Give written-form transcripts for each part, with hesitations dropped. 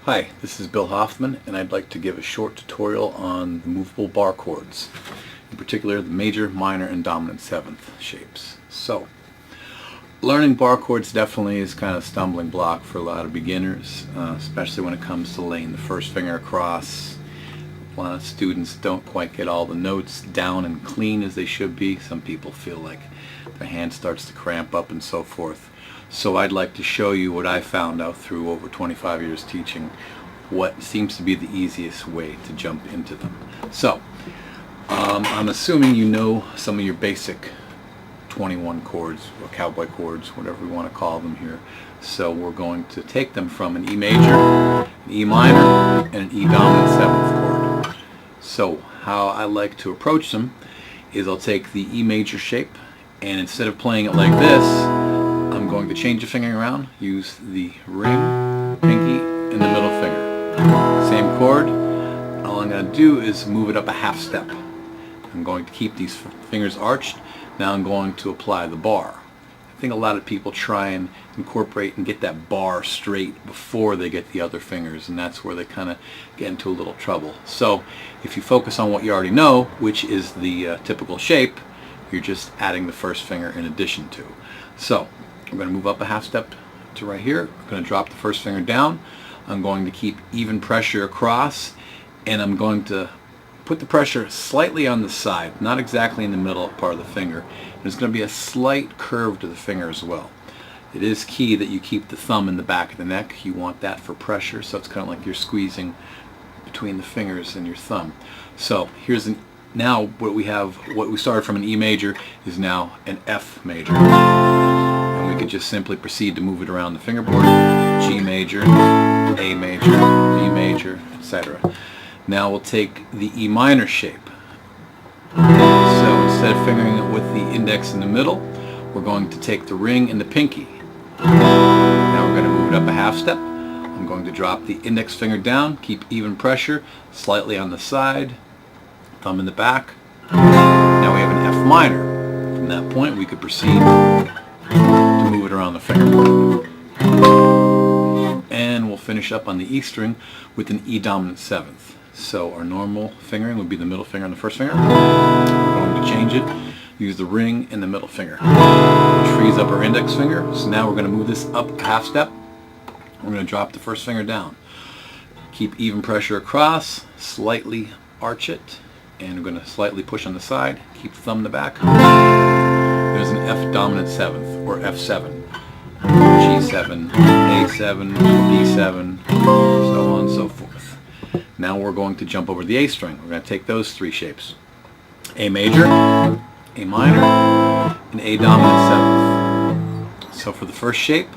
Hi, this is Bill Hoffman, and I'd like to give a short tutorial on the movable bar chords, in particular the major, minor, and dominant seventh shapes. So, learning bar chords definitely is kind of a stumbling block for a lot of beginners, especially when it comes to laying the first finger across. A lot of students don't quite get all the notes down and clean as they should be. Some people feel like their hand starts to cramp up and so forth. So I'd like to show you what I found out through over 25 years teaching, what seems to be the easiest way to jump into them. So, I'm assuming you know some of your basic 21 chords, or cowboy chords, whatever we want to call them here. So we're going to take them from an E major, an E minor, and an E dominant seventh chord. So how I like to approach them is I'll take the E major shape, and instead of playing it like this, I'm going to change the fingering around, use the ring, pinky, and the middle finger. Same chord. All I'm going to do is move it up a half step. I'm going to keep these fingers arched. Now I'm going to apply the bar. I think a lot of people try and incorporate and get that bar straight before they get the other fingers, and that's where they kind of get into a little trouble. So if you focus on what you already know, which is the typical shape, you're just adding the first finger in addition to. So I'm going to move up a half step to right here. I'm going to drop the first finger down. I'm going to keep even pressure across, and I'm going to put the pressure slightly on the side, not exactly in the middle part of the finger. There's going to be a slight curve to the finger as well. It is key that you keep the thumb in the back of the neck. You want that for pressure, so it's kind of like you're squeezing between the fingers and your thumb. So here's now what we have, what we started from an E major is now an F major. We could just simply proceed to move it around the fingerboard. G major, A major, B major, etc. Now we'll take the E minor shape. So instead of fingering it with the index in the middle, we're going to take the ring and the pinky. Now we're going to move it up a half step. I'm going to drop the index finger down, keep even pressure, slightly on the side, thumb in the back. Now we have an F minor. From that point we could proceed to move it around the fingerboard. And we'll finish up on the E string with an E dominant seventh. So our normal fingering would be the middle finger on the first finger. We're going to change it, use the ring and the middle finger, which frees up our index finger. So now we're going to move this up a half step. We're going to drop the first finger down. Keep even pressure across, slightly arch it, and we're going to slightly push on the side, keep the thumb in the back. There's an F dominant seventh, or F7, G7, A7, B7, so on and so forth. Now we're going to jump over the A string. We're going to take those three shapes. A major, A minor, and A dominant seventh. So for the first shape,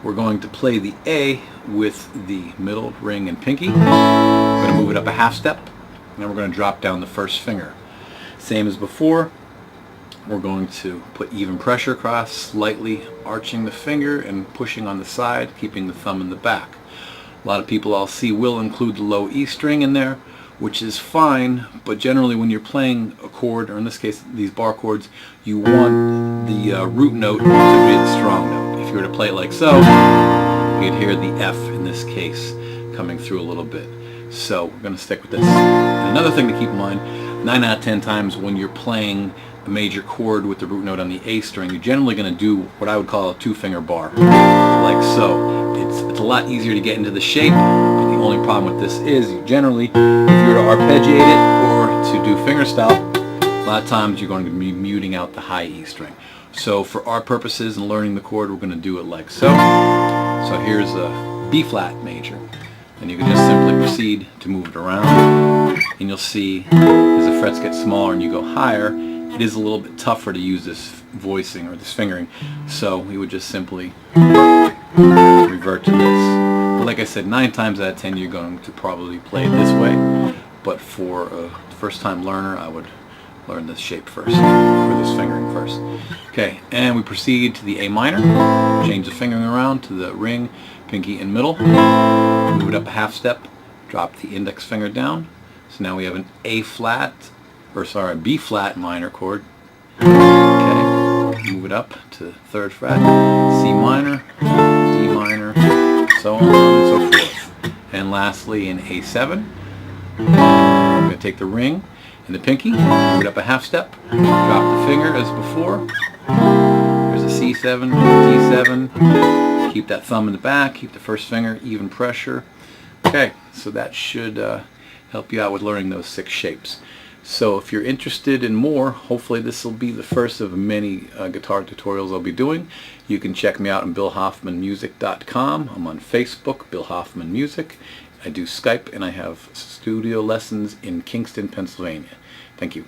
we're going to play the A with the middle ring and pinky. We're going to move it up a half step, and then we're going to drop down the first finger. Same as before. We're going to put even pressure across, slightly arching the finger and pushing on the side, keeping the thumb in the back. A lot of people I'll see will include the low E string in there, which is fine, but generally when you're playing a chord, or in this case these bar chords, you want the root note to be the strong note. If you were to play it like so, you'd hear the F in this case coming through a little bit. So we're going to stick with this. And another thing to keep in mind, 9 out of 10 times when you're playing a major chord with the root note on the A string, you're generally going to do what I would call a two-finger bar, like so. It's a lot easier to get into the shape, but the only problem with this is generally, if you were to arpeggiate it or to do fingerstyle, a lot of times you're going to be muting out the high E string. So for our purposes in learning the chord, we're going to do it like so. So here's a B flat major, and you can just simply proceed to move it around, and you'll see as the frets get smaller and you go higher, it is a little bit tougher to use this voicing or this fingering, so we would just simply revert to this. But like I said, 9 times out of 10 you're going to probably play it this way, but for a first-time learner I would learn this shape first, or this fingering first. Okay, and we proceed to the A minor, change the fingering around to the ring, pinky, and middle, move it up a half step, drop the index finger down. So now we have an A flat, or sorry, B flat minor chord. Okay, move it up to 3rd fret, C minor, D minor, so on and so forth. And lastly, in A7, I'm going to take the ring and the pinky, move it up a half step, drop the finger as before. There's a C7, D7. Keep that thumb in the back, keep the first finger even pressure. Okay, so that should help you out with learning those 6 shapes. So if you're interested in more, hopefully this will be the first of many guitar tutorials I'll be doing. You can check me out on BillHoffmanMusic.com. I'm on Facebook, Bill Hoffman Music. I do Skype, and I have studio lessons in Kingston, Pennsylvania. Thank you.